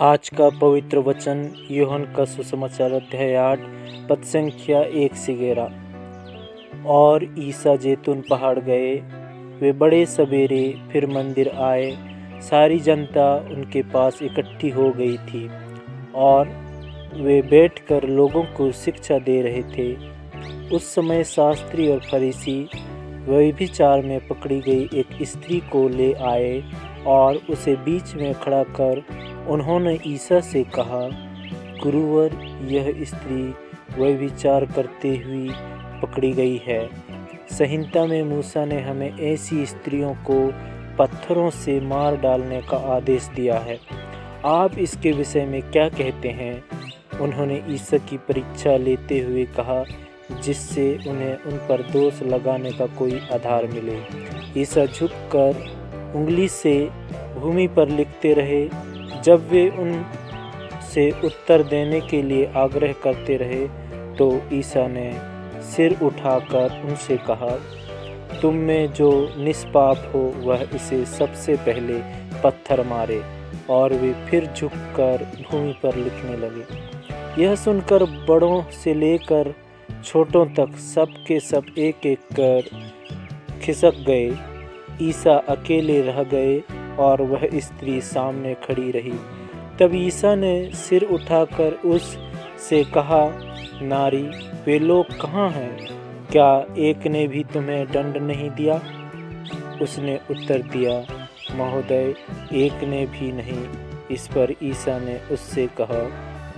आज का पवित्र वचन यूहन्ना का सुसमाचार अध्याय 8 पद संख्या 1 से 11। और ईसा जैतून पहाड़ गए। वे बड़े सवेरे फिर मंदिर आए। सारी जनता उनके पास इकट्ठी हो गई थी और वे बैठकर लोगों को शिक्षा दे रहे थे। उस समय शास्त्री और फरीसी व्यभिचार में पकड़ी गई एक स्त्री को ले आए और उसे बीच में खड़ा कर उन्होंने ईसा से कहा, गुरुवर, यह स्त्री व्यभिचार करते हुई पकड़ी गई है। संहिता में मूसा ने हमें ऐसी स्त्रियों को पत्थरों से मार डालने का आदेश दिया है। आप इसके विषय में क्या कहते हैं? उन्होंने ईसा की परीक्षा लेते हुए कहा, जिससे उन्हें उन पर दोष लगाने का कोई आधार मिले। ईसा झुककर उंगली से भूमि पर लिखते रहे। जब वे उनसे उत्तर देने के लिए आग्रह करते रहे तो ईसा ने सिर उठाकर उनसे कहा, तुम में जो निष्पाप हो वह इसे सबसे पहले पत्थर मारे। और वे फिर झुककर भूमि पर लिखने लगे। यह सुनकर बड़ों से लेकर छोटों तक सब के सब एक एक कर खिसक गए। ईसा अकेले रह गए और वह स्त्री सामने खड़ी रही। तब ईसा ने सिर उठाकर उस से कहा, नारी, वे लोग कहाँ हैं? क्या एक ने भी तुम्हें दंड नहीं दिया? उसने उत्तर दिया, महोदय, एक ने भी नहीं। इस पर ईसा ने उससे कहा,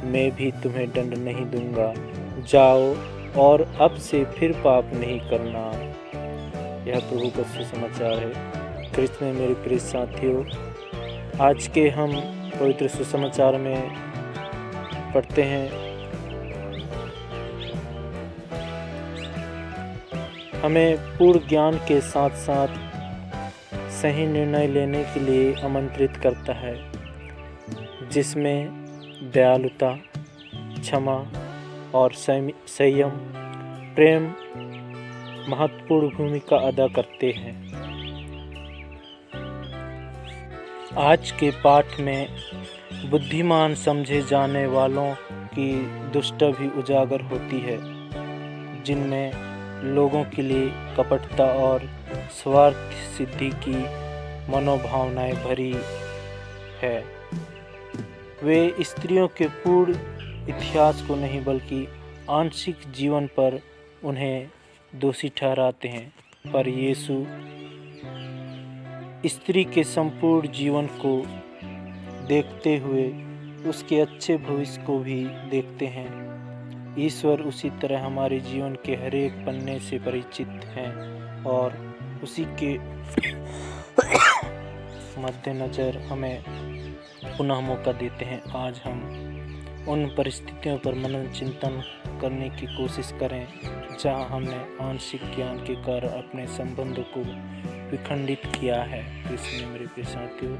मैं भी तुम्हें दंड नहीं दूंगा। जाओ और अब से फिर पाप नहीं करना। यह प्रभु का सुसमाचार है। क्रिस्त में मेरे प्रिय साथियों, आज के हम पवित्र सुसमाचार में पढ़ते हैं, हमें पूर्ण ज्ञान के साथ साथ सही निर्णय लेने के लिए आमंत्रित करता है, जिसमें दयालुता, क्षमा और संयम, प्रेम महत्वपूर्ण भूमिका अदा करते हैं। आज के पाठ में बुद्धिमान समझे जाने वालों की दुष्टता भी उजागर होती है, जिनमें लोगों के लिए कपटता और स्वार्थ सिद्धि की मनोभावनाएं भरी है। वे स्त्रियों के पूर्ण इतिहास को नहीं बल्कि आंशिक जीवन पर उन्हें दोषी ठहराते हैं, पर यीशु स्त्री के संपूर्ण जीवन को देखते हुए उसके अच्छे भविष्य को भी देखते हैं। ईश्वर उसी तरह हमारे जीवन के हर एक पन्ने से परिचित हैं और उसी के मद्देनज़र हमें पुनः मौका देते हैं। आज हम उन परिस्थितियों पर मनन चिंतन करने की कोशिश करें जहां हमने आंशिक ज्ञान के कारण अपने संबंधों को विखंडित किया है। इसमें मेरे प्रिय साथियों,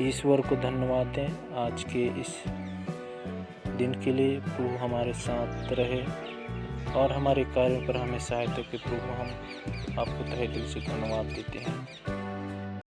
ईश्वर को धन्यवाद दें आज के इस दिन के लिए। प्रभु हमारे साथ रहे और हमारे कार्यों पर हमें सहायता के प्रभु हम आपको तहे दिल से धन्यवाद देते हैं।